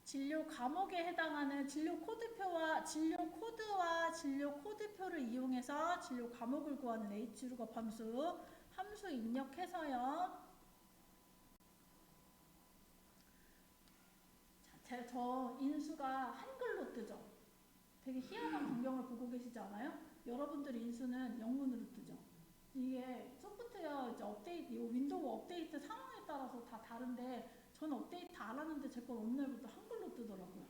진료 과목에 해당하는 진료 코드표와 진료 코드와 진료 코드표를 이용해서 진료 과목을 구하는 H루업 함수 입력해서요. 저 인수가 한글로 뜨죠. 되게 희한한 광경을 보고 계시지 않아요? 여러분들 인수는 영문으로 뜨죠. 이게 소프트웨어 이제 업데이트, 윈도우 업데이트 상황에 따라서 다 다른데 저는 업데이트 안 하는데 제 건 어느 날부터 한글로 뜨더라고요.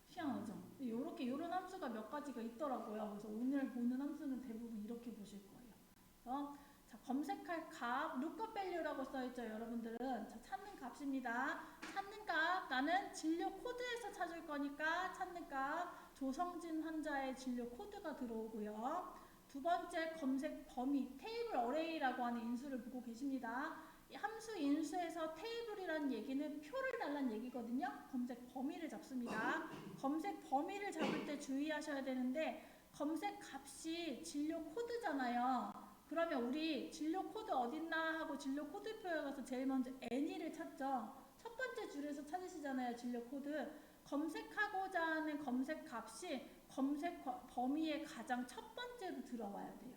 희한하죠? 이런 함수가 몇 가지가 있더라고요. 그래서 오늘 보는 함수는 대부분 이렇게 보실 거예요. 자, 검색할 값, lookup value라고 써있죠, 여러분들은. 자, 찾는 값입니다. 찾는 값, 나는 진료 코드에서 찾을 거니까 찾는 값, 조성진 환자의 진료 코드가 들어오고요. 두 번째 검색 범위, 테이블 어레이라고 하는 인수를 보고 계십니다. 이 함수 인수에서 테이블이라는 얘기는 표를 달라는 얘기거든요. 검색 범위를 잡습니다. 검색 범위를 잡을 때 주의하셔야 되는데 검색 값이 진료 코드잖아요. 그러면 우리 진료 코드 어딨나 하고 진료 코드표에 가서 제일 먼저 NE를 찾죠. 첫 번째 줄에서 찾으시잖아요. 진료 코드. 검색하고자 하는 검색 값이 검색 범위의 가장 첫 번째로 들어와야 돼요.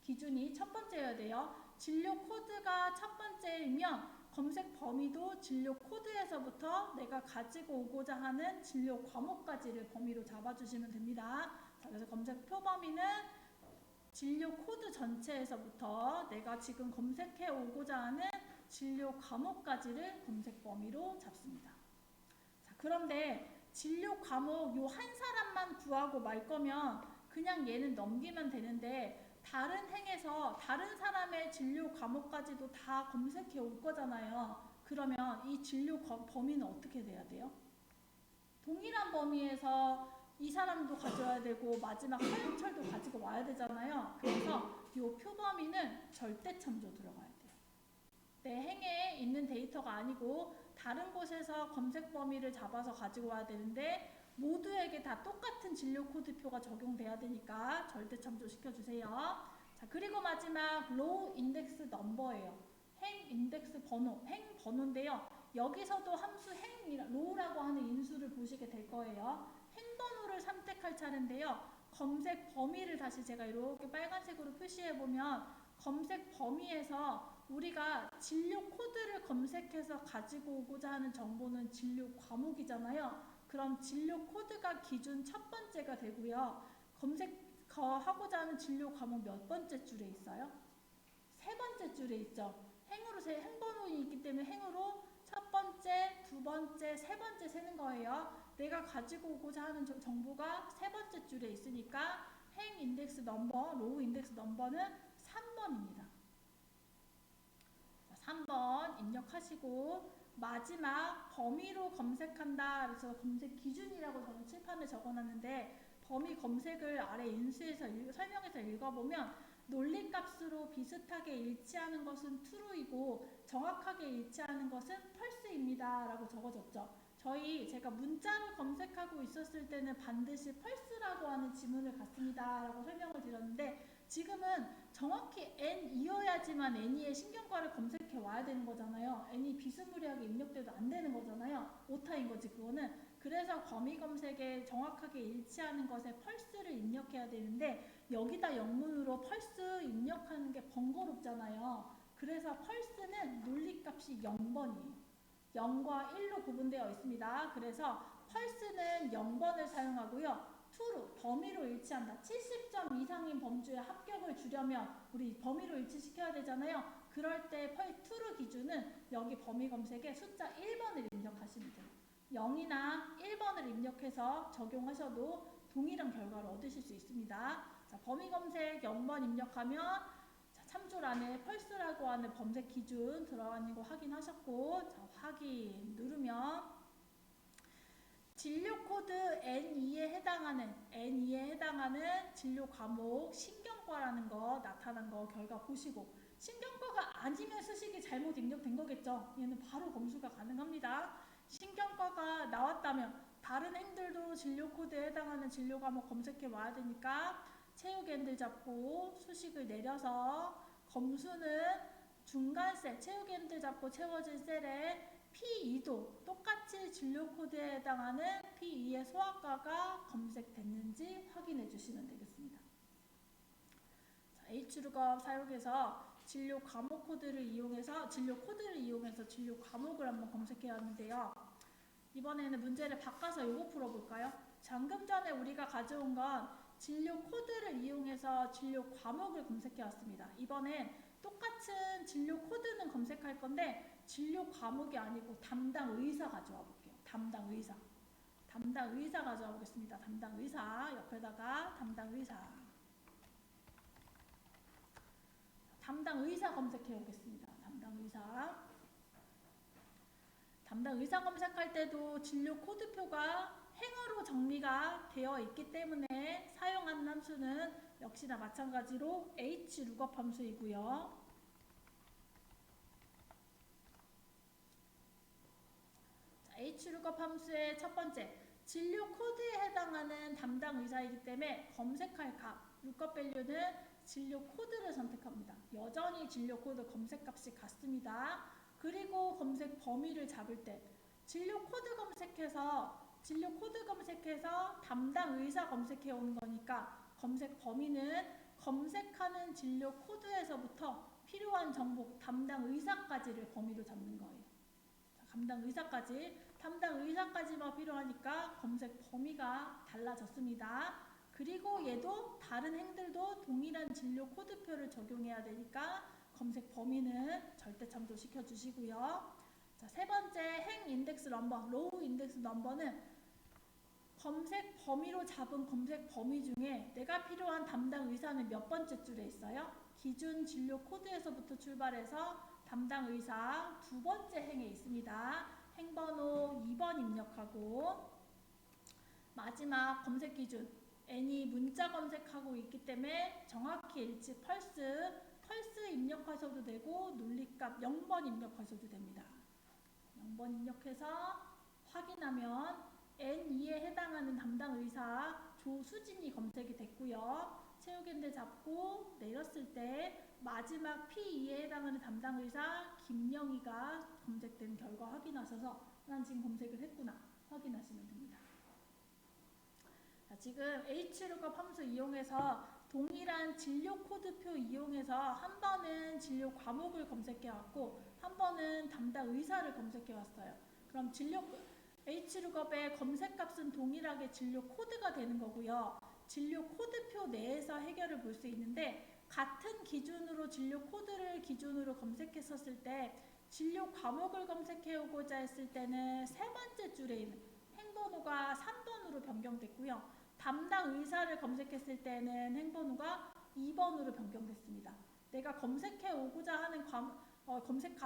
기준이 첫 번째여야 돼요. 진료 코드가 첫 번째이면 검색 범위도 진료 코드에서부터 내가 가지고 오고자 하는 진료 과목까지를 범위로 잡아주시면 됩니다. 자, 그래서 검색 표범위는 진료 코드 전체에서부터 내가 지금 검색해 오고자 하는 진료 과목까지를 검색 범위로 잡습니다. 자, 그런데 진료 과목 요 한 사람만 구하고 말 거면 그냥 얘는 넘기면 되는데 다른 행에서 다른 사람의 진료 과목까지도 다 검색해 올 거잖아요. 그러면 이 진료 범위는 어떻게 돼야 돼요? 동일한 범위에서 이 사람도 가져야 되고 마지막 서영철도 가지고 와야 되잖아요. 그래서 이 표범위는 절대 참조 들어가야 돼요. 내 행에 있는 데이터가 아니고 다른 곳에서 검색 범위를 잡아서 가지고 와야 되는데 모두에게 다 똑같은 진료 코드표가 적용돼야 되니까 절대 참조 시켜주세요. 자, 그리고 마지막 로우 인덱스 넘버예요. 행 인덱스 번호, 행 번호인데요. 여기서도 함수 행 로우라고 하는 인수를 보시게 될 거예요. 행 번호를 선택할 차례인데요. 검색 범위를 다시 제가 이렇게 빨간색으로 표시해 보면 검색 범위에서 우리가 진료 코드를 검색해서 가지고 오고자 하는 정보는 진료 과목이잖아요. 그럼 진료 코드가 기준 첫 번째가 되고요. 검색하고자 하는 진료 과목 몇 번째 줄에 있어요? 세 번째 줄에 있죠. 행으로 행번호이 있기 때문에 행으로 첫 번째, 두 번째, 세 번째 세는 거예요. 내가 가지고 오고자 하는 정보가 세 번째 줄에 있으니까 행 인덱스 넘버, 로우 인덱스 넘버는 3번입니다. 3번 입력하시고 마지막 범위로 검색한다. 그래서 검색 기준이라고 저는 칠판에 적어놨는데 범위 검색을 아래 인수에서 설명해서 읽어보면 논리값으로 비슷하게 일치하는 것은 true이고 정확하게 일치하는 것은 false입니다. 라고 적어줬죠. 제가 문자를 검색하고 있었을 때는 반드시 false라고 하는 지문을 갖습니다. 라고 설명을 드렸는데 지금은 정확히 n이어야지만 n이의 신경과를 검색해 와야 되는 거잖아요. n이 비스무리하게 입력돼도 안 되는 거잖아요. 오타인 거지 그거는. 그래서 범위 검색에 정확하게 일치하는 것에 펄스를 입력해야 되는데 여기다 영문으로 펄스 입력하는 게 번거롭잖아요. 그래서 펄스는 논리값이 0번이에요. 0과 1로 구분되어 있습니다. 그래서 펄스는 0번을 사용하고요. true로 범위로 일치한다. 70점 이상인 범주에 합격을 주려면 우리 범위로 일치시켜야 되잖아요. 그럴 때 true 기준은 여기 범위 검색에 숫자 1번을 입력하시면 돼요. 0이나 1번을 입력해서 적용하셔도 동일한 결과를 얻으실 수 있습니다. 자, 범위 검색 0번 입력하면 참조란에 펄스라고 하는 검색 기준 들어가는 거 확인하셨고 자, 확인 누르면 진료 코드 N2에 해당하는 진료 과목 신경과라는 거 나타난 거 결과 보시고 신경과가 아니면 수식이 잘못 입력된 거겠죠. 얘는 바로 검수가 가능합니다. 신경과가 나왔다면 다른 행들도 진료 코드에 해당하는 진료 과목 검색해 와야 되니까 체육 엔들 잡고 수식을 내려서 검수는 중간 셀 체육 엔들 잡고 채워진 셀에 P2도 똑같이 진료 코드에 해당하는 P2의 소아과가 검색됐는지 확인해 주시면 되겠습니다. 자, H룩업 사용해서 진료 과목 코드를 이용해서 진료 과목을 한번 검색해 왔는데요. 이번에는 문제를 바꿔서 이거 풀어볼까요? 방금 전에 우리가 가져온 건 진료 코드를 이용해서 진료 과목을 검색해 왔습니다. 이번엔 똑같은 진료 코드는 검색할 건데 진료 과목이 아니고 담당 의사 가져와 볼게요. 담당 의사 가져와 보겠습니다. 담당 의사 옆에다가 담당 의사 검색해 오겠습니다. 담당 의사 검색할 때도 진료 코드표가 행어로 정리가 되어 있기 때문에 사용한 함수는 역시나 마찬가지로 hlookup 함수이고요. 자, hlookup 함수의 첫 번째, 진료 코드에 해당하는 담당 의사이기 때문에 검색할 값, lookup value는 진료 코드를 선택합니다. 여전히 진료 코드 검색 값이 같습니다. 그리고 검색 범위를 잡을 때 진료 코드 검색해서 담당 의사 검색해 오는 거니까 검색 범위는 검색하는 진료 코드에서부터 필요한 정보 담당 의사까지를 범위로 잡는 거예요. 자, 담당 의사까지만 필요하니까 검색 범위가 달라졌습니다. 그리고 얘도 다른 행들도 동일한 진료 코드표를 적용해야 되니까 검색 범위는 절대 참조시켜 주시고요. 자, 세 번째 행 인덱스 넘버, 로우 인덱스 넘버는 검색 범위로 잡은 검색 범위 중에 내가 필요한 담당 의사는 몇 번째 줄에 있어요? 기준 진료 코드에서부터 출발해서 담당 의사 두 번째 행에 있습니다. 행번호 2번 입력하고 마지막 검색 기준 N이 문자 검색하고 있기 때문에 정확히 일치 펄스 입력하셔도 되고 논리값 0번 입력하셔도 됩니다. 0번 입력해서 확인하면 N2에 해당하는 담당 의사 조수진이 검색이 됐고요. 채우기인데 잡고 내렸을 때 마지막 P2에 해당하는 담당 의사 김영희가 검색된 결과 확인하셔서 난 지금 검색을 했구나 확인하시면 됩니다. 자, 지금 hlookup 함수 이용해서 동일한 진료 코드표 이용해서 한 번은 진료 과목을 검색해 왔고 한 번은 담당 의사를 검색해 왔어요. 그럼 hlookup의 검색값은 동일하게 진료 코드가 되는 거고요. 진료 코드표 내에서 해결을 볼 수 있는데 같은 기준으로 진료 코드를 기준으로 검색했었을 때 진료 과목을 검색해 오고자 했을 때는 세 번째 줄에 있는 행번호가 3번으로 변경됐고요. 담당 의사를 검색했을 때는 행번호가 2번으로 변경됐습니다. 내가 검색해 오고자 하는 검색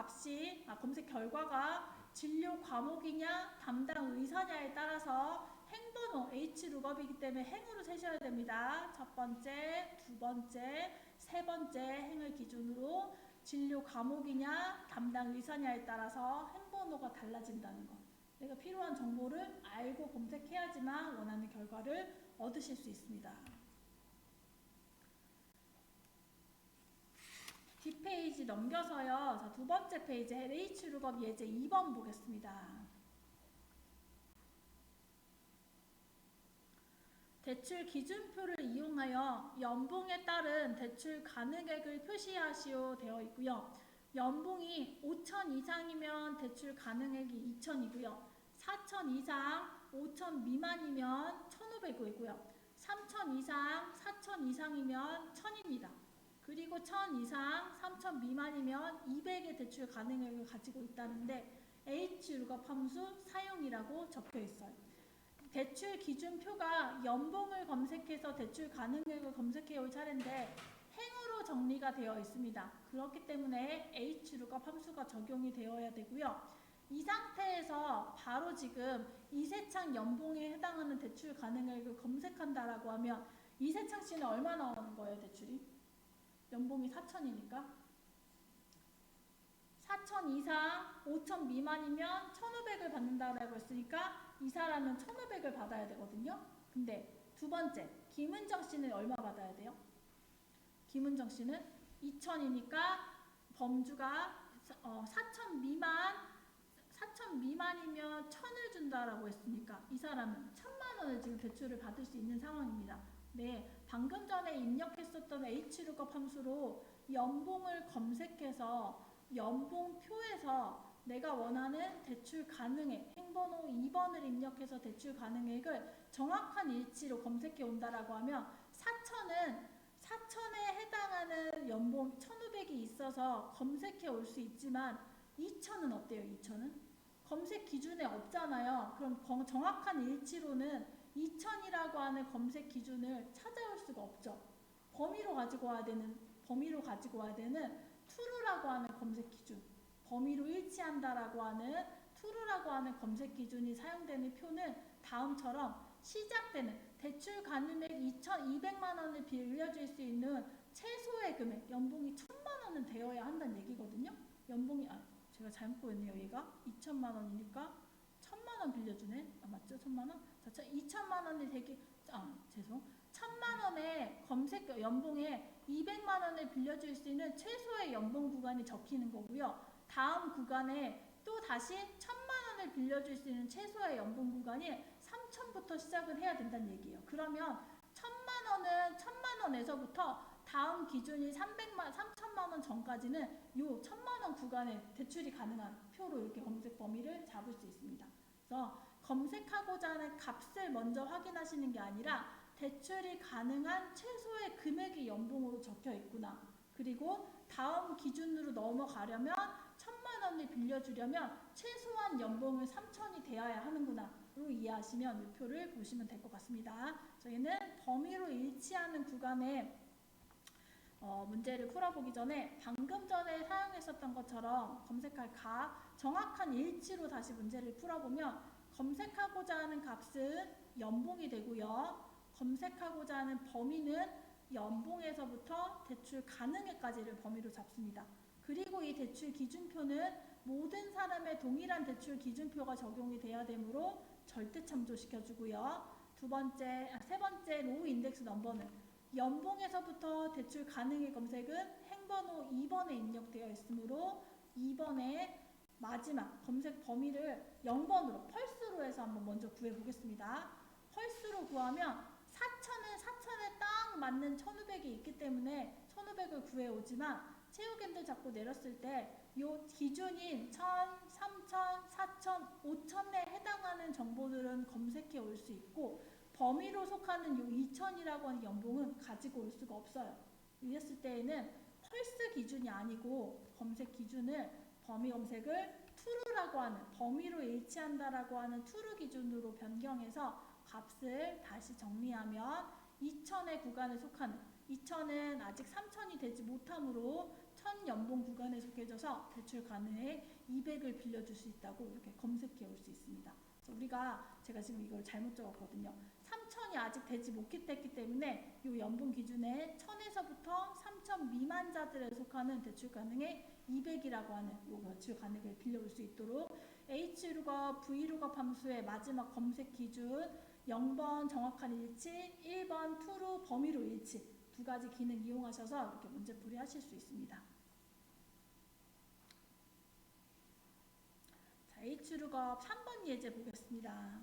결과가 진료 과목이냐 담당 의사냐에 따라서 행번호 hlookup이기 때문에 행으로 세셔야 됩니다. 첫 번째, 두 번째, 세 번째 행을 기준으로 진료 과목이냐 담당 의사냐에 따라서 행번호가 달라진다는 것. 내가 필요한 정보를 알고 검색해야지만 원하는 결과를 얻으실 수 있습니다. 뒷페이지 넘겨서요. 자, 두 번째 페이지 hlookup업 예제 2번 보겠습니다. 대출 기준표를 이용하여 연봉에 따른 대출 가능액을 표시하시오 되어 있고요. 연봉이 5천 이상이면 대출 가능액이 2천이고요. 4천 이상 5천 미만이면 1,500이고요. 3천 이상 4천 이상이면 1,000입니다. 그리고 1,000 이상 3천 미만이면 200의 대출 가능액을 가지고 있다는데 hlookup업 함수 사용이라고 적혀 있어요. 대출 기준표가 연봉을 검색해서 대출 가능액을 검색해 올 차례인데 행으로 정리가 되어 있습니다. 그렇기 때문에 hlookup업 함수가 적용이 되어야 되고요. 이 상태에서 바로 지금 이세창 연봉에 해당하는 대출 가능액을 검색한다라고 하면 이세창 씨는 얼마 나오는 거예요, 대출이? 연봉이 4천이니까 4천 이상 5천 미만이면 1,500을 받는다라고 했으니까 이 사람은 1,500을 받아야 되거든요. 근데 두 번째 김은정 씨는 얼마 받아야 돼요? 김은정 씨는 2천이니까 범주가 4천 미만이면 1,000을 준다라고 했으니까 이 사람은 1,000만 원을 지금 대출을 받을 수 있는 상황입니다. 네, 방금 전에 입력했었던 H룩업 함수로 연봉을 검색해서 연봉표에서 내가 원하는 대출 가능액, 행번호 2번을 입력해서 대출 가능액을 정확한 일치로 검색해 온다라고 하면 4천에 해당하는 연봉 1,500이 있어서 검색해 올 수 있지만 2천은 어때요? 2천은? 검색 기준에 없잖아요. 그럼 정확한 일치로는 2천이라고 하는 검색 기준을 찾아올 수가 없죠. 범위로 가지고 와야 되는 true라고 하는 검색 기준, 범위로 일치한다라고 하는 true라고 하는 검색 기준이 사용되는 표는 다음처럼 시작되는 대출 가능액 2,200만 원을 빌려줄 수 있는 최소의 금액, 연봉이 1,000만 원은 되어야 한다는 얘기거든요. 연봉이 제가 잘못 보였네요. 얘가 2천만 원이니까 1,000만 원 빌려주네. 맞죠? 1,000만 원? 자, 2천만 원이 되기 1,000만 원의 검색 연봉에 200만 원을 빌려줄 수 있는 최소의 연봉 구간이 적히는 거고요. 다음 구간에 또 다시 1,000만 원을 빌려줄 수 있는 최소의 연봉 구간이 3천부터 시작을 해야 된다는 얘기예요. 그러면 1,000만 원에서부터 다음 기준이 3천만 원 전까지는 요 1,000만 원 구간에 대출이 가능한 표로 이렇게 검색 범위를 잡을 수 있습니다. 그래서 검색하고자 하는 값을 먼저 확인하시는 게 아니라 대출이 가능한 최소의 금액이 연봉으로 적혀 있구나. 그리고 다음 기준으로 넘어가려면 1,000만 원을 빌려주려면 최소한 연봉은 3천이 되어야 하는구나로 이해하시면 이 표를 보시면 될 것 같습니다. 저희는 범위로 일치하는 구간에 문제를 풀어보기 전에 방금 전에 사용했었던 것처럼 검색할 값 정확한 일치로 다시 문제를 풀어보면 검색하고자 하는 값은 연봉이 되고요. 검색하고자 하는 범위는 연봉에서부터 대출 가능액까지를 범위로 잡습니다. 그리고 이 대출 기준표는 모든 사람의 동일한 대출 기준표가 적용이 돼야 되므로 절대 참조시켜주고요. 세 번째 로우 인덱스 넘버는 연봉에서부터 대출 가능액 검색은 행번호 2번에 입력되어 있으므로 2번의 마지막 검색 범위를 0번으로 펄스로 해서 한번 먼저 구해보겠습니다. 펄스로 구하면 4천에 딱 맞는 1,500이 있기 때문에 1,500을 구해오지만 체육인들 잡고 내렸을 때 요 기준인 1,000, 3,000, 4,000, 5,000에 해당하는 정보들은 검색해 올 수 있고 범위로 속하는 요 2,000이라고 하는 연봉은 가지고 올 수가 없어요. 이랬을 때에는 펄스 기준이 아니고 검색 기준을 범위 검색을 true라고 하는 범위로 일치한다라고 하는 true 기준으로 변경해서 값을 다시 정리하면 2,000의 구간에 속하는 2,000은 아직 3,000이 되지 못하므로 1,000 연봉 구간에 속해져서 대출 가능액 200을 빌려줄 수 있다고 이렇게 검색해 올 수 있습니다. 제가 지금 이걸 잘못 적었거든요. 3,000이 아직 되지 못했기 때문에 이 연봉 기준에 1,000에서부터 3,000 미만자들에 속하는 대출 가능액 200이라고 하는 이 대출 가능액을 빌려올 수 있도록 H룩업, V룩업 함수의 마지막 검색 기준 0번 정확한 일치, 1번 true 범위로 일치 두 가지 기능 이용하셔서 이렇게 문제풀이 하실 수 있습니다. 자, H룩업 3번 예제 보겠습니다.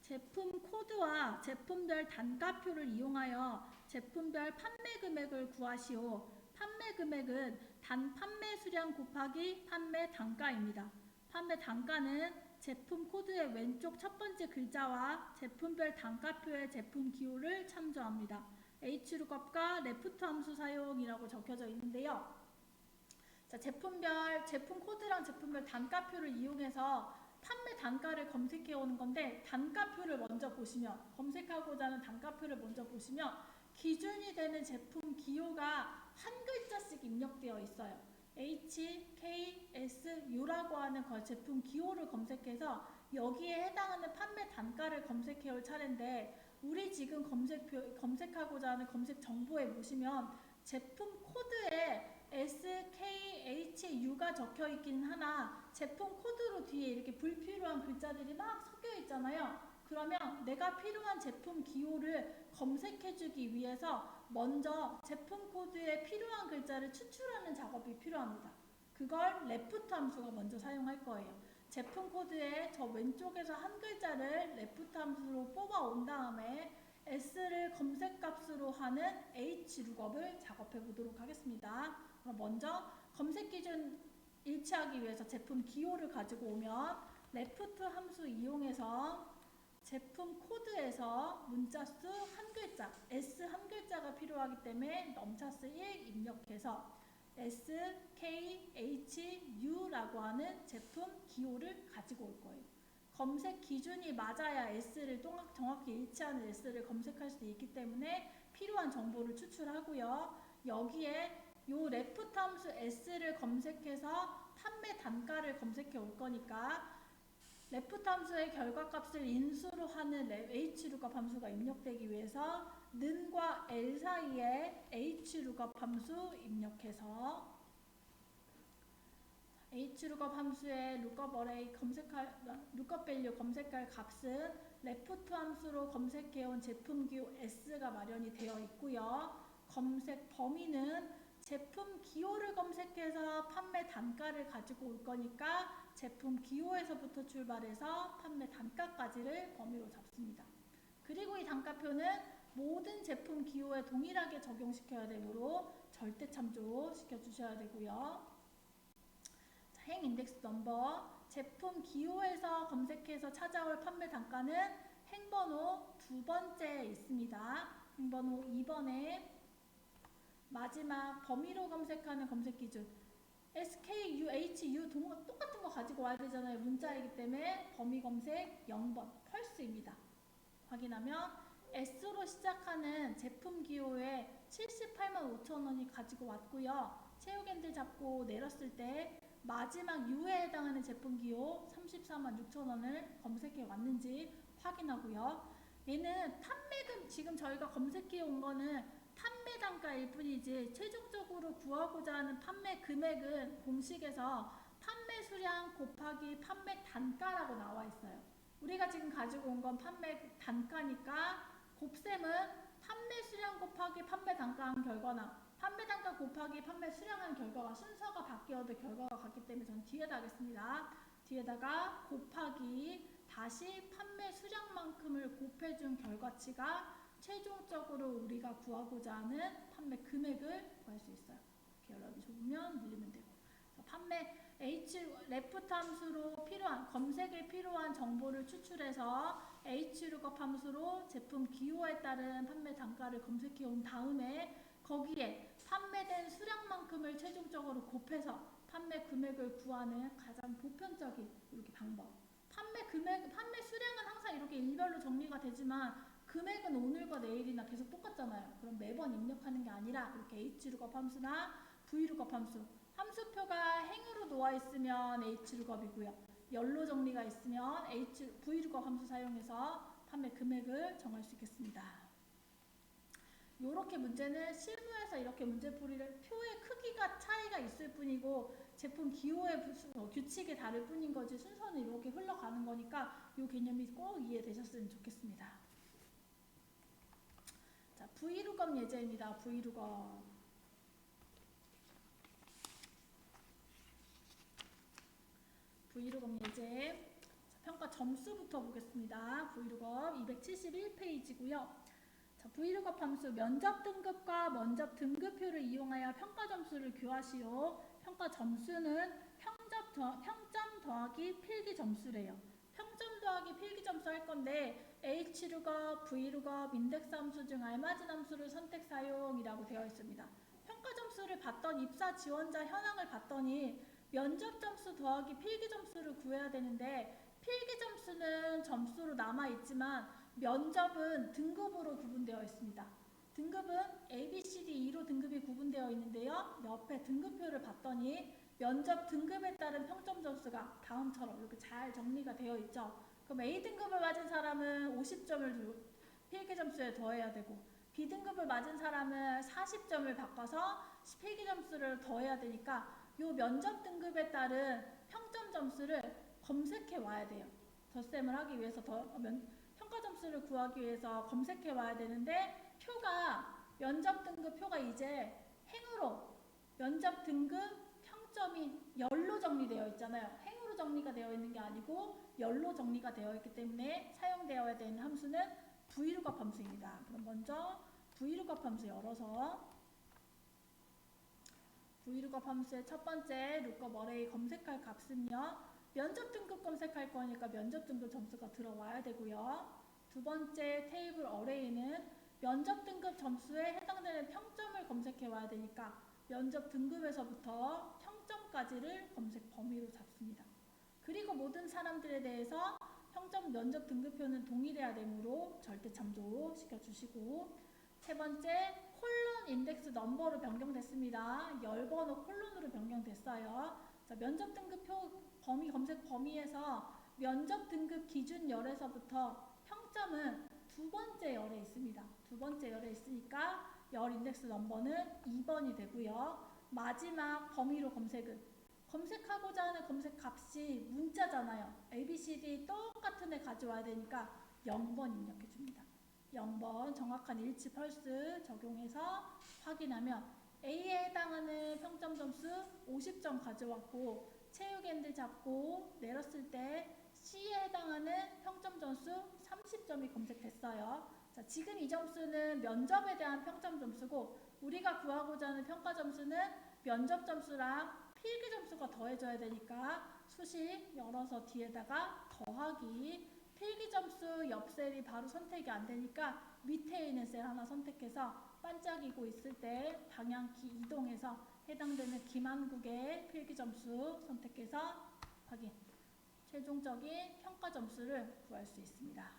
제품 코드와 제품별 단가표를 이용하여 제품별 판매 금액을 구하시오. 판매 금액은 단 판매 수량 곱하기 판매 단가입니다. 판매 단가는 제품 코드의 왼쪽 첫 번째 글자와 제품별 단가표의 제품 기호를 참조합니다. H룩업과 레프트 함수 사용이라고 적혀져 있는데요. 자, 제품 코드랑 제품별 단가표를 이용해서 판매 단가를 검색해 오는 건데 단가표를 먼저 보시면 검색하고자 하는 단가표를 먼저 보시면 기준이 되는 제품 기호가 한 글자씩 입력되어 있어요. H, K, S, U라고 하는 제품 기호를 검색해서 여기에 해당하는 판매 단가를 검색해 올 차례인데 우리 지금 검색하고자 하는 검색 정보에 보시면 제품 코드에 S, K, H, U가 적혀 있긴 하나 제품 코드로 뒤에 이렇게 불필요한 글자들이 막 섞여 있잖아요. 그러면 내가 필요한 제품 기호를 검색해주기 위해서 먼저 제품 코드에 필요한 글자를 추출하는 작업이 필요합니다. 그걸 레프트 함수가 먼저 사용할 거예요. 제품 코드에 저 왼쪽에서 한 글자를 레프트 함수로 뽑아온 다음에 S를 검색값으로 하는 HLOOKUP을 작업해 보도록 하겠습니다. 그럼 먼저 검색 기준 일치하기 위해서 제품 기호를 가지고 오면 레프트 함수 이용해서 제품 코드에서 문자 수 한 글자, S 한 글자가 필요하기 때문에 넘차스 1 입력해서 SKHU라고 하는 제품 기호를 가지고 올 거예요. 검색 기준이 맞아야 S를 정확히 일치하는 S를 검색할 수 있기 때문에 필요한 정보를 추출하고요. 여기에 요 레프트 함수 S를 검색해서 판매 단가를 검색해 올 거니까 레프트 함수의 결과값을 인수로 하는 HLOOKUP 함수가 입력되기 위해서 는과 L 사이에 HLOOKUP 함수 입력해서 HLOOKUP 함수의 lookup array lookup value 검색할 값은 레프트 함수로 검색해온 제품 기호 S가 마련이 되어 있고요. 검색 범위는 제품 기호를 검색해서 판매 단가를 가지고 올 거니까 제품 기호에서부터 출발해서 판매 단가까지를 범위로 잡습니다. 그리고 이 단가표는 모든 제품 기호에 동일하게 적용시켜야 되므로 절대 참조시켜 주셔야 되고요. 자, 행 인덱스 넘버 제품 기호에서 검색해서 찾아올 판매 단가는 행번호 두 번째에 있습니다. 행번호 2번에 마지막 범위로 검색하는 검색 기준 SKU, HU 똑같은 거 가지고 와야 되잖아요. 문자이기 때문에 범위 검색 0번 펄스입니다. 확인하면 S로 시작하는 제품 기호에 78만 5천 원이 가지고 왔고요. 체육앤들 잡고 내렸을 때 마지막 U에 해당하는 제품 기호 34만 6천 원을 검색해 왔는지 확인하고요. 얘는 판매금 지금 저희가 검색해 온 거는 판매 단가일 뿐이지 최종적으로 구하고자 하는 판매 금액은 공식에서 판매 수량 곱하기 판매 단가라고 나와 있어요. 우리가 지금 가지고 온 건 판매 단가니까 곱셈은 판매 수량 곱하기 판매 단가한 결과나 판매 단가 곱하기 판매 수량한 결과가 순서가 바뀌어도 결과가 같기 때문에 저는 뒤에다 하겠습니다. 뒤에다가 곱하기 다시 판매 수량만큼을 곱해준 결과치가 최종적으로 우리가 구하고자 하는 판매 금액을 구할 수 있어요. 이렇게 열어서 좁으면 늘리면 되고. 판매 레프트 함수로 필요한 검색에 필요한 정보를 추출해서 HLOOKUP 함수로 제품 기호에 따른 판매 단가를 검색해 온 다음에 거기에 판매된 수량만큼을 최종적으로 곱해서 판매 금액을 구하는 가장 보편적인 이렇게 방법. 판매 수량은 항상 이렇게 일별로 정리가 되지만 금액은 오늘과 내일이나 계속 똑같잖아요. 그럼 매번 입력하는 게 아니라 이렇게 HLOOKUP 함수나 VLOOKUP 함수표가 행으로 놓아 있으면 HLOOKUP이고요. 열로 정리가 있으면 VLOOKUP 함수 사용해서 판매 금액을 정할 수 있겠습니다. 이렇게 문제는 실무에서 이렇게 문제풀이를 표의 크기가 차이가 있을 뿐이고 제품 기호의 규칙이 다를 뿐인 거지 순서는 이렇게 흘러가는 거니까 이 개념이 꼭 이해되셨으면 좋겠습니다. 자, VLOOKUP 예제입니다. VLOOKUP. VLOOKUP 예제. 자, 평가 점수부터 보겠습니다. VLOOKUP 271페이지고요. 자, VLOOKUP 함수 면접 등급과 면접 등급표를 이용하여 평가 점수를 규하시오. 평가 점수는 평점 더하기 필기 점수래요. 평점 더하기 필기 점수 할 건데 HLOOKUP, VLOOKUP, 인덱스 함수 중 알맞은 함수를 선택 사용이라고 되어 있습니다. 평가 점수를 봤더니 입사 지원자 현황을 봤더니 면접 점수 더하기 필기 점수를 구해야 되는데 필기 점수는 점수로 남아있지만 면접은 등급으로 구분되어 있습니다. 등급은 A, B, C, D, E로 등급이 구분되어 있는데요. 옆에 등급표를 봤더니 면접 등급에 따른 평점 점수가 다음처럼 이렇게 잘 정리가 되어 있죠. 그럼 A등급을 맞은 사람은 50점을 필기 점수에 더해야 되고 B등급을 맞은 사람은 40점을 바꿔서 필기 점수를 더해야 되니까 이 면접 등급에 따른 평점 점수를 검색해 와야 돼요. 덧셈을 하기 위해서 평점 평가 점수를 구하기 위해서 검색해 와야 되는데 표가 면접 등급 표가 이제 행으로 면접 등급 평점이 열로 정리되어 있잖아요. 행으로 정리가 되어 있는 게 아니고 열로 정리가 되어 있기 때문에 사용되어야 되는 함수는 Vlookup 함수입니다. 그럼 먼저 Vlookup 함수 열어서 Vlookup 함수의 첫 번째 lookup array 검색할 값은요. 면접 등급 검색할 거니까 면접 등급 점수가 들어와야 되고요. 두 번째 테이블 어레이는 면접 등급 점수에 해당되는 평점을 검색해 와야 되니까 면접 등급에서부터 평점까지를 검색 범위로 잡습니다. 그리고 모든 사람들에 대해서 평점 면접 등급표는 동일해야 되므로 절대 참조 시켜주시고 세 번째 콜론 인덱스 넘버로 변경됐습니다. 열번호 콜론으로 변경됐어요. 자, 면접 등급표 범위 검색 범위에서 면접 등급 기준 열에서부터 평점은 두 번째 열에 있습니다. 두 번째 열에 있으니까 열 인덱스 넘버는 2번이 되고요. 마지막 범위로 검색하고자 하는 검색 값이 문자잖아요. ABCD 똑같은 애 가져와야 되니까 0번 입력해 줍니다. 0번 정확한 일치 펄스 적용해서 확인하면 A에 해당하는 평점 점수 50점 가져왔고 체육엔드 잡고 내렸을 때 C에 해당하는 평점 점수 30점이 검색됐어요. 자, 지금 이 점수는 면접에 대한 평점 점수고 우리가 구하고자 하는 평가 점수는 면접 점수랑 필기 점수가 더해져야 되니까 수식 열어서 뒤에다가 더하기 필기 점수 옆 셀이 바로 선택이 안 되니까 밑에 있는 셀 하나 선택해서 반짝이고 있을 때 방향키 이동해서 해당되는 기만국의 필기 점수 선택해서 확인. 최종적인 평가 점수를 구할 수 있습니다.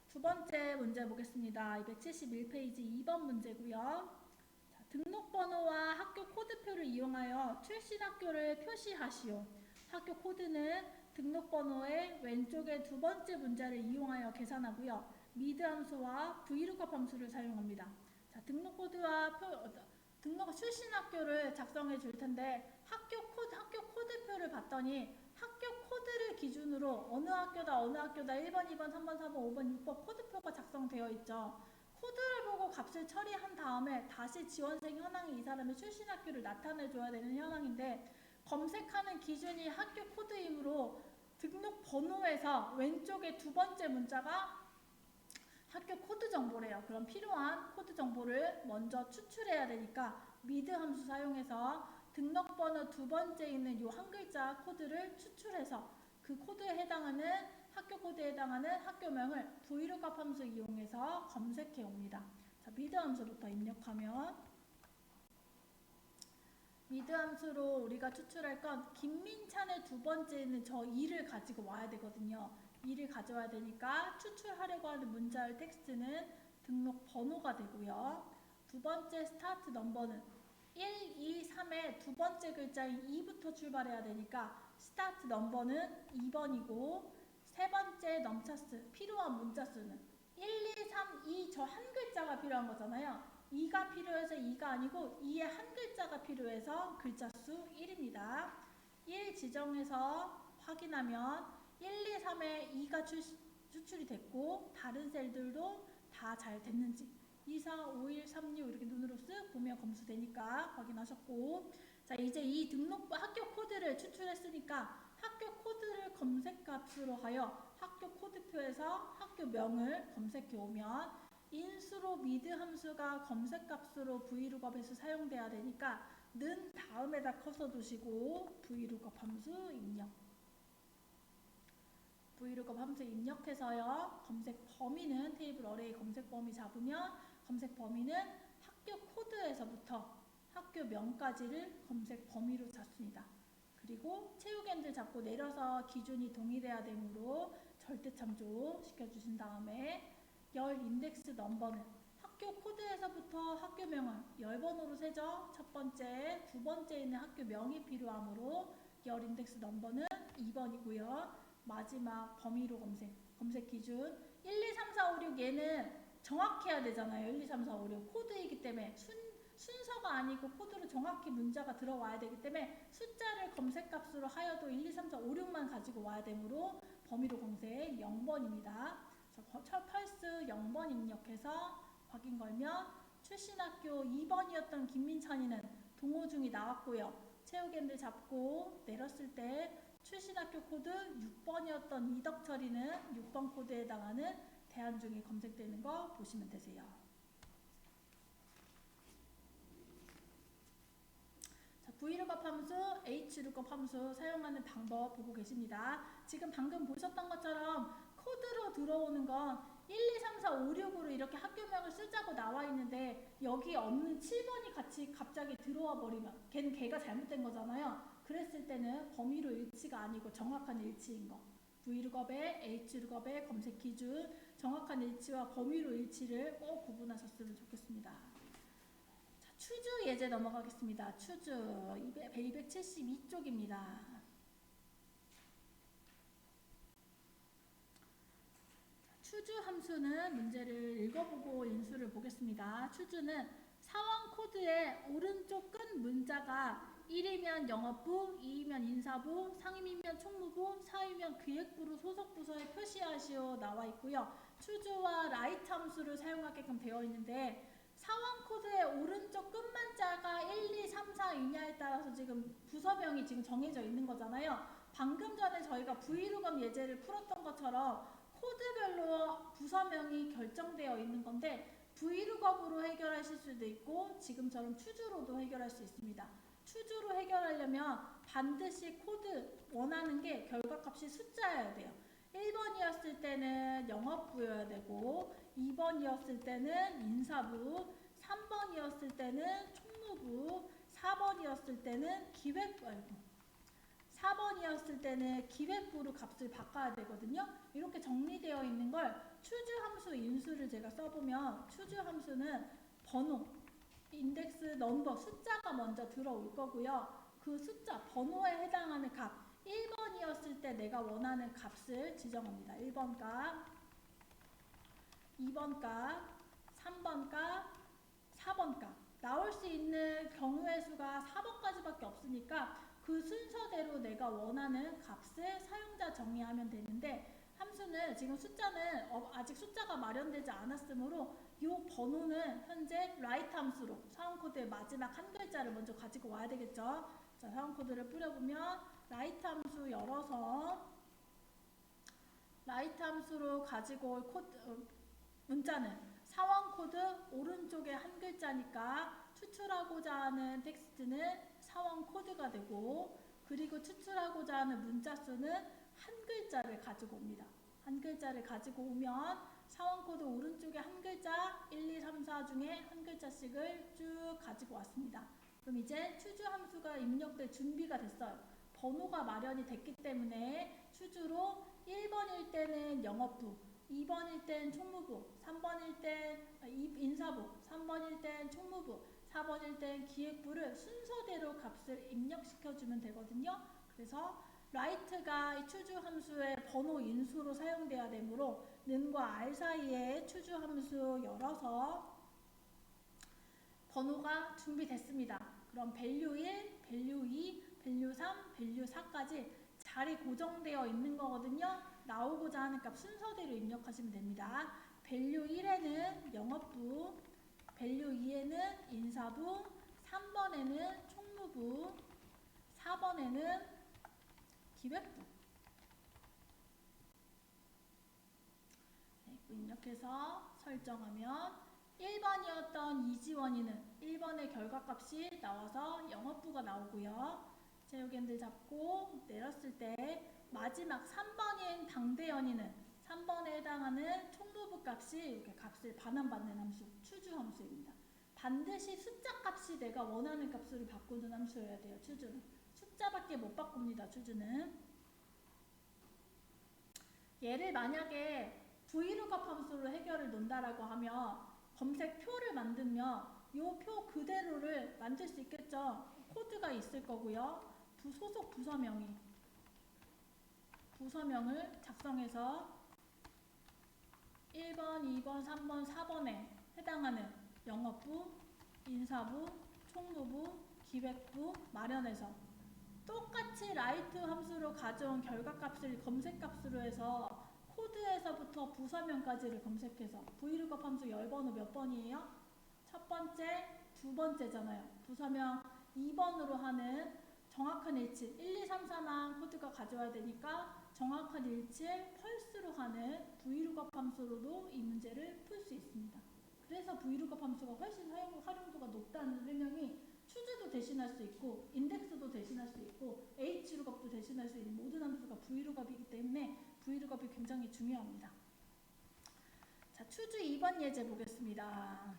두 번째 문제 보겠습니다. 271페이지 2번 문제고요. 자, 등록번호와 학교 코드표를 이용하여 출신 학교를 표시하시오. 학교 코드는 등록번호의 왼쪽의 두 번째 문자를 이용하여 계산하고요. 미드 함수와 Vlookup 함수를 사용합니다. 자, 등록 코드와 등록 출신 학교를 작성해 줄 텐데 학교 코드표를 봤더니 학교 코드를 기준으로 어느 학교다 1번, 2번, 3번, 4번, 5번, 6번 코드표가 작성되어 있죠. 코드를 보고 값을 처리한 다음에 다시 지원생 현황이 이 사람의 출신 학교를 나타내줘야 되는 현황인데 검색하는 기준이 학교 코드이므로 등록 번호에서 왼쪽에 두 번째 문자가 학교 코드 정보래요. 그럼 필요한 코드 정보를 먼저 추출해야 되니까 미드 함수 사용해서 등록번호 두 번째 있는 이 한 글자 코드를 추출해서 그 코드에 해당하는 학교 코드에 해당하는 학교명을 Vlookup 함수 이용해서 검색해 옵니다. 자, 미드 함수부터 입력하면 미드 함수로 우리가 추출할 건 김민찬의 두 번째 있는 저 2를 가지고 와야 되거든요. 2를 가져와야 되니까 추출하려고 하는 문자의 텍스트는 등록 번호가 되고요. 두 번째 스타트 넘버는 1, 2, 3의 두 번째 글자인 2부터 출발해야 되니까 스타트 넘버는 2번이고 세 번째 넘차스 필요한 문자 수는 1, 2, 3, 2 저 한 글자가 필요한 거잖아요. 2가 필요해서 2가 아니고 2의 한 글자가 필요해서 글자 수 1입니다. 1 지정해서 확인하면 1, 2, 3에 2가 추출이 됐고 다른 셀들도 다 잘 됐는지 2, 4, 5, 1, 3, 6 이렇게 눈으로 쓱 보면 검수되니까 확인하셨고 자 이제 이 등록부 학교 코드를 추출했으니까 학교 코드를 검색값으로 하여 학교 코드표에서 학교명을 검색해 오면 인수로 미드 함수가 검색값으로 Vlookup에서 사용돼야 되니까 는 다음에다 커서 두시고 Vlookup 함수 입력. Vlookup 함수 입력해서요. 검색 범위는 테이블 어레이 검색 범위 잡으면 검색 범위는 학교 코드에서부터 학교명까지를 검색 범위로 잡습니다. 그리고 체육엔드 잡고 내려서 기준이 동일해야 되므로 절대 참조 시켜주신 다음에 열 인덱스 넘버는 학교 코드에서부터 학교명을 열번호로 세죠. 첫 번째, 두 번째 있는 학교명이 필요하므로 열 인덱스 넘버는 2번이고요. 마지막 범위로 검색 기준 1, 2, 3, 4, 5, 6 얘는 정확해야 되잖아요. 1, 2, 3, 4, 5, 6 코드이기 때문에 순서가 아니고 코드로 정확히 문자가 들어와야 되기 때문에 숫자를 검색값으로 하여도 1, 2, 3, 4, 5, 6만 가지고 와야 되므로 범위로 검색 0번입니다. 첫 펄스 0번 입력해서 확인 걸면 출신학교 2번이었던 김민찬이는 동호중이 나왔고요. 채우개를 잡고 내렸을 때 출신학교 코드 6번이었던 이덕철이는 6번 코드에 해당하는 대안중이 검색되는 거 보시면 되세요. 자, VLOOKUP 함수, HLOOKUP 함수 사용하는 방법 보고 계십니다. 지금 방금 보셨던 것처럼 코드로 들어오는 건 1, 2, 3, 4, 5, 6으로 이렇게 학교명을 쓰자고 나와 있는데 여기 없는 7번이 같이 갑자기 들어와 버리면 걔는 걔가 잘못된 거잖아요. 그랬을 때는 범위로 일치가 아니고 정확한 일치인 거. VLOOKUP의 HLOOKUP의 검색 기준, 정확한 일치와 범위로 일치를 꼭 구분하셨으면 좋겠습니다. 자, 추주 예제 넘어가겠습니다. 추주 272쪽입니다. 추주 함수는 문제를 읽어보고 인수를 보겠습니다. 추주는 사원 코드의 오른쪽 끝 문자가 1이면 영업부, 2이면 인사부, 3이면 총무부, 4이면 기획부로 소속 부서에 표시하시오 나와 있고요. 추주와 라이트 함수를 사용하게끔 되어 있는데 사원 코드의 오른쪽 끝 문자가 1, 2, 3, 4이냐에 따라서 지금 부서명이 지금 정해져 있는 거잖아요. 방금 전에 저희가 VLOOKUP 예제를 풀었던 것처럼 코드별로 부서명이 결정되어 있는 건데 VLOOKUP으로 해결하실 수도 있고 지금처럼 추주로도 해결할 수 있습니다. 추주로 해결하려면 반드시 코드 원하는 게 결과값이 숫자여야 돼요. 1번이었을 때는 영업부여야 되고 2번이었을 때는 인사부, 3번이었을 때는 총무부, 4번이었을 때는 기획부로 값을 바꿔야 되거든요. 이렇게 정리되어 있는 걸 추주 함수 인수를 제가 써보면 추주 함수는 번호, 인덱스 넘버, 숫자가 먼저 들어올 거고요. 그 숫자, 번호에 해당하는 값 1번이었을 때 내가 원하는 값을 지정합니다. 1번 값, 2번 값, 3번 값, 4번 값. 나올 수 있는 경우의 수가 4번까지밖에 없으니까 그 순서대로 내가 원하는 값을 사용자 정의하면 되는데 함수는 지금 숫자는 아직 숫자가 마련되지 않았으므로 이 번호는 현재 라이트 함수로 사원 코드의 마지막 한 글자를 먼저 가지고 와야 되겠죠. 자, 사원 코드를 뿌려보면 라이트 함수 열어서 라이트 함수로 가지고 올 문자는 사원 코드 오른쪽에 한 글자니까 추출하고자 하는 텍스트는 사원 코드가 되고 그리고 추출하고자 하는 문자 수는 한 글자를 가지고 옵니다. 한 글자를 가지고 오면 사원 코드 오른쪽에 한 글자 1, 2, 3, 4 중에 한 글자씩을 쭉 가지고 왔습니다. 그럼 이제 추주 함수가 입력될 준비가 됐어요. 번호가 마련이 됐기 때문에 추주로 1번일 때는 영업부, 2번일 땐 총무부, 3번일 땐 인사부, 3번일 땐 총무부, 4번일 땐 기획부를 순서대로 값을 입력시켜주면 되거든요. 그래서 라이트가 이 추주 함수의 번호 인수로 사용돼야 되므로 는과 r 사이에 추주 함수 열어서 번호가 준비됐습니다. 그럼 밸류 1, 밸류 2, 밸류 3, 밸류 4까지 자리 고정되어 있는 거거든요. 나오고자 하는 값 순서대로 입력하시면 됩니다. 밸류 1에는 영업부, 밸류 2에는 인사부, 3번에는 총무부, 4번에는 기획부. 네, 입력해서 설정하면 1번이었던 이지원이는 1번의 결과값이 나와서 영업부가 나오고요. 채우개를 잡고 내렸을 때 마지막 3번인 당대연이는 3번에 해당하는 총무부 값이 이렇게 값을 반환받는 함수, 추주 함수입니다. 반드시 숫자 값이 내가 원하는 값으로 바꾸는 함수여야 돼요. 추주는. 숫자밖에 못 바꿉니다. 추주는. 얘를 만약에 VLOOKUP 함수로 해결을 놓는다라고 하면 검색표를 만들면 이 표 그대로를 만들 수 있겠죠. 코드가 있을 거고요. 소속 부서명을 작성해서 1번, 2번, 3번, 4번에 해당하는 영업부, 인사부, 총무부, 기획부, 마련해서 똑같이 라이트 함수로 가져온 결과값을 검색값으로 해서 코드에서부터 부서명까지를 검색해서 vlookup 함수 열번호 몇 번이에요? 첫 번째, 두 번째잖아요. 부서명 2번으로 하는 정확한 일치 1, 2, 3, 4만 코드가 가져와야 되니까 정확한 일치를 펄스로 하는 vlookup 함수로도 이 문제를 풀 수 있습니다. 그래서 vlookup 함수가 훨씬 활용도가 높다는 설명이 추주도 대신할 수 있고 인덱스도 대신할 수 있고 hlookup도 대신할 수 있는 모든 함수가 vlookup이기 때문에 vlookup이 굉장히 중요합니다. 자, 추주 2번 예제 보겠습니다.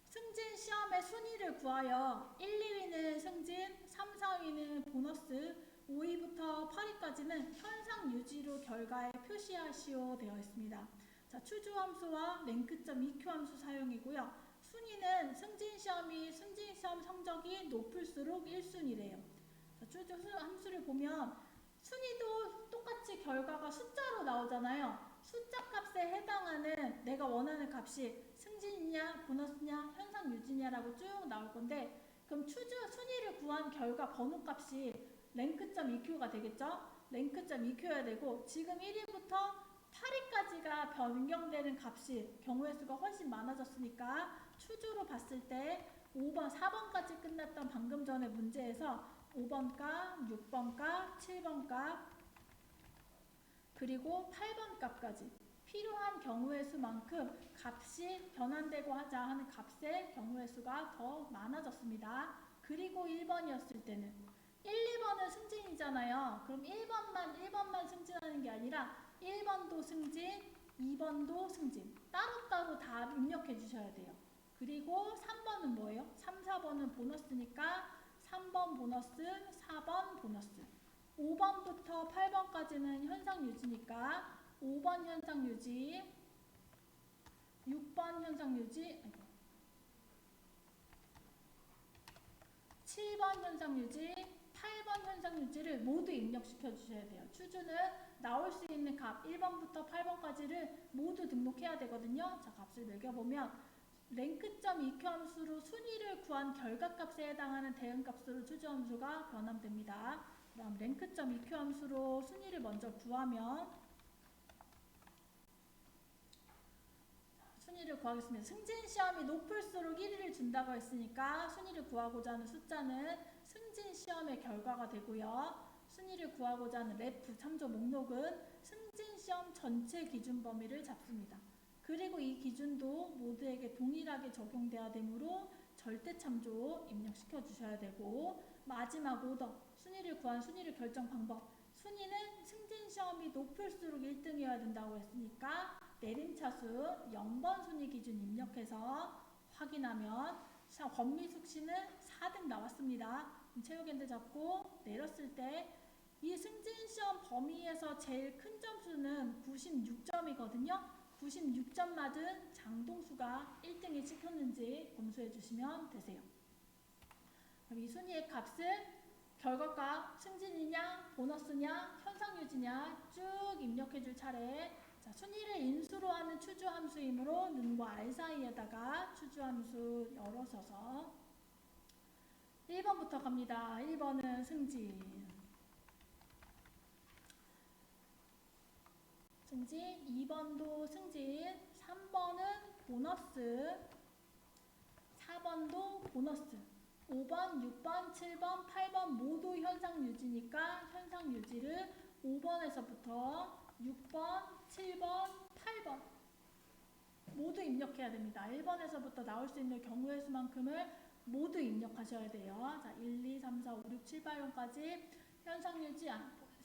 승진 시험의 순위를 구하여 1, 2위는 승진, 3, 4위는 보너스, 5위부터 8위까지는 현상 유지로 결과에 표시하시오 되어 있습니다. 자, 추주 함수와 랭크점 EQ 함수 사용이고요. 순위는 승진 시험 성적이 높을수록 1순위래요. 자, 추주 함수를 보면 순위도 똑같이 결과가 숫자로 나오잖아요. 숫자 값에 해당하는 내가 원하는 값이 승진이냐, 보너스냐, 현상 유지냐라고 쭉 나올 건데 그럼 추주 순위를 구한 결과 번호 값이 랭크점 EQ가 되겠죠? 랭크점 EQ여야 되고 지금 1위부터 8위까지가 변경되는 값이 경우의 수가 훨씬 많아졌으니까 추주로 봤을 때 5번, 4번까지 끝났던 방금 전에 문제에서 5번 값, 6번 값, 7번 값 그리고 8번 값까지 필요한 경우의 수만큼 값이 변환되고 하자 하는 값의 경우의 수가 더 많아졌습니다. 그리고 1번이었을 때는 1, 2번은 승진이잖아요. 그럼 1번만 승진하는 게 아니라 1번도 승진, 2번도 승진 따로따로 다 입력해 주셔야 돼요. 그리고 3번은 뭐예요? 3, 4번은 보너스니까 3번 보너스, 4번 보너스 5번부터 8번까지는 현상 유지니까 5번 현상 유지 6번 현상 유지 7번 현상 유지 8번 현상 유지를 모두 입력시켜 주셔야 돼요. 추주는 나올 수 있는 값 1번부터 8번까지를 모두 등록해야 되거든요. 자, 값을 매겨보면 랭크점 EQ 함수로 순위를 구한 결과값에 해당하는 대응값으로 추주 함수가 변환됩니다. 그럼 랭크점 EQ 함수로 순위를 먼저 구하면 순위를 구하겠습니다. 승진 시험이 높을수록 1위를 준다고 했으니까 순위를 구하고자 하는 숫자는 승진 시험의 결과가 되고요. 순위를 구하고자 하는 레프 참조 목록은 승진 시험 전체 기준 범위를 잡습니다. 그리고 이 기준도 모두에게 동일하게 적용돼야 되므로 절대 참조 입력시켜 주셔야 되고 마지막 오더 순위를 구한 순위를 결정 방법 순위는 승진 시험이 높을수록 1등이어야 된다고 했으니까 내림차순 0번 순위 기준 입력해서 확인하면 권미숙 씨는 4등 나왔습니다. 체육연대 잡고 내렸을 때 이 승진 시험 범위에서 제일 큰 점수는 96점이거든요. 96점 맞은 장동수가 1등에 찍혔는지 검수해 주시면 되세요. 그럼 이 순위의 값을 결과값 승진이냐 보너스냐 현상유지냐 쭉 입력해 줄 차례. 자, 순위를 인수로 하는 추주함수이므로 는과 알 사이에다가 추주함수 열어서서 1번부터 갑니다. 1번은 승진 2번도 승진 3번은 보너스 4번도 보너스 5번, 6번, 7번, 8번 모두 현상 유지니까 현상 유지를 5번에서부터 6번, 7번, 8번 모두 입력해야 됩니다. 1번에서부터 나올 수 있는 경우의 수만큼을 모두 입력하셔야 돼요. 자, 1, 2, 3, 4, 5, 6, 7, 8번까지 현상 유지,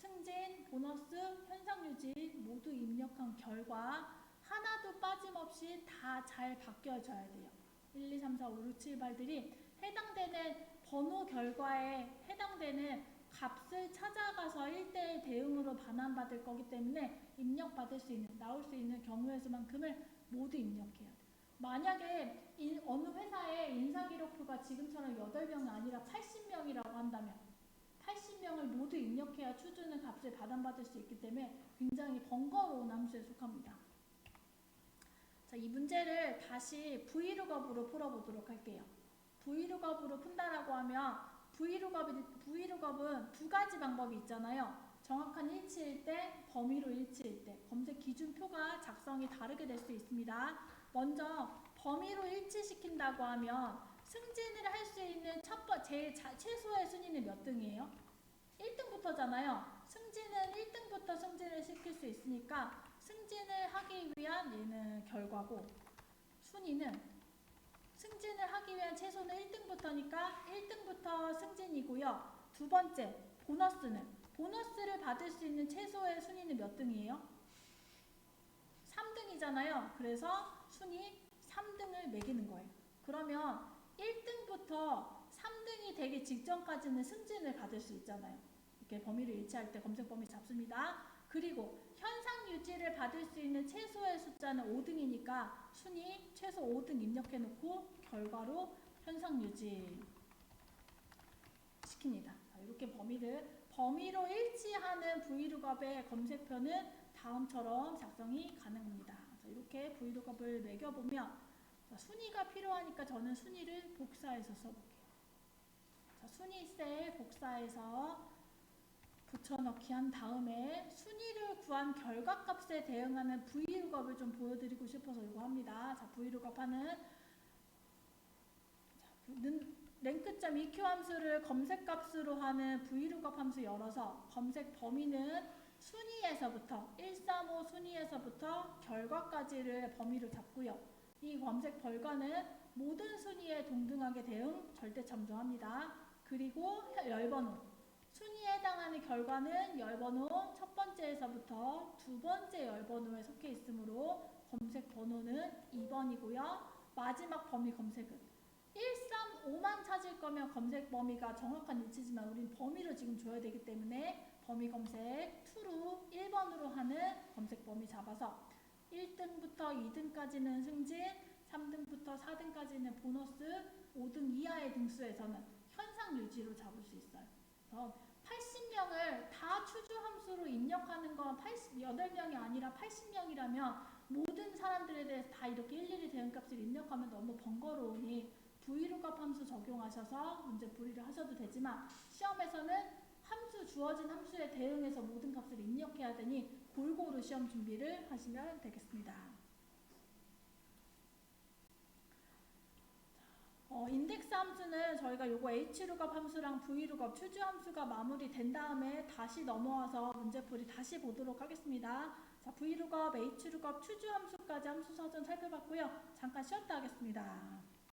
승진, 보너스, 현상 유지 모두 입력한 결과 하나도 빠짐없이 다 잘 바뀌어져야 돼요. 1, 2, 3, 4, 5, 6, 7, 8들이 해당되는 번호 결과에 해당되는 값을 찾아가서 1대1 대응으로 반환받을 거기 때문에 입력받을 수 있는, 나올 수 있는 경우의 수만큼을 모두 입력해야 돼요. 만약에 어느 회사의 인사기록부가 지금처럼 8명이 아니라 80명이라고 한다면 80명을 모두 입력해야 추주는 값을 반환받을 수 있기 때문에 굉장히 번거로운 함수에 속합니다. 자, 자, 이 문제를 다시 Vlookup으로 풀어보도록 할게요. Vlookup으로 푼다라고 하면 Vlookup은 두 가지 방법이 있잖아요. 정확한 일치일 때, 범위로 일치일 때 검색 기준표가 작성이 다르게 될 수 있습니다. 먼저 범위로 일치시킨다고 하면 승진을 할 수 있는 최소의 순위는 몇 등이에요? 1등부터잖아요. 승진은 1등부터 승진을 시킬 수 있으니까 승진을 하기 위한 얘는 결과고, 순위는 승진을 하기 위한 최소는 1등부터니까 1등부터 승진이고요. 두 번째, 보너스를 받을 수 있는 최소의 순위는 몇 등이에요? 3등이잖아요. 그래서 순위 3등을 매기는 거예요. 그러면 1등부터 3등이 되기 직전까지는 승진을 받을 수 있잖아요. 이렇게 범위를 일치할 때 검색 범위 잡습니다. 그리고 현상 유지를 받을 수 있는 최소의 숫자는 5등이니까 순위 최소 5등 입력해 놓고 결과로 현상 유지 시킵니다. 이렇게 범위로 일치하는 Vlookup의 검색표는 다음처럼 작성이 가능합니다. 이렇게 Vlookup을 매겨보면 순위가 필요하니까 저는 순위를 복사해서 써볼게요. 자, 순위 셀 복사해서 붙여넣기 한 다음에 순위를 구한 결과값에 대응하는 Vlookup을 좀 보여드리고 싶어서 이거 합니다. 자, Vlookup 하는 랭크.eq 함수를 검색값으로 하는 Vlookup 함수 열어서 검색 범위는 순위에서부터 135 순위에서부터 결과까지를 범위로 잡고요. 이 검색 결과는 모든 순위에 동등하게 대응 절대 참조합니다. 그리고 열번호 순위에 해당하는 결과는 열번호 첫 번째에서부터 두 번째 열번호에 속해 있으므로 검색 번호는 2번이고요. 마지막 범위 검색은 135만 찾을 거면 검색 범위가 정확한 일치지만 우린 범위로 지금 줘야 되기 때문에 범위 검색 2로 1번으로 하는 검색 범위 잡아서 1등부터 2등까지는 승진, 3등부터 4등까지는 보너스, 5등 이하의 등수에서는 현상 유지로 잡을 수 있어요. 그래서 80명을 다 추주 함수로 입력하는 건 8명이 아니라 80명이라면 모든 사람들에 대해서 다 이렇게 일일이 대응값을 입력하면 너무 번거로우니 Vlookup 함수 적용하셔서 문제 풀이를 하셔도 되지만 시험에서는 주어진 함수에 대응해서 모든 값을 입력해야 되니 골고루 시험 준비를 하시면 되겠습니다. 인덱스 함수는 저희가 요거 hlookup 함수랑 Vlookup 추주 함수가 마무리된 다음에 다시 넘어와서 문제풀이 다시 보도록 하겠습니다. 자, Vlookup, hlookup, 추주 함수까지 함수 사전 살펴봤고요. 잠깐 쉬었다 하겠습니다.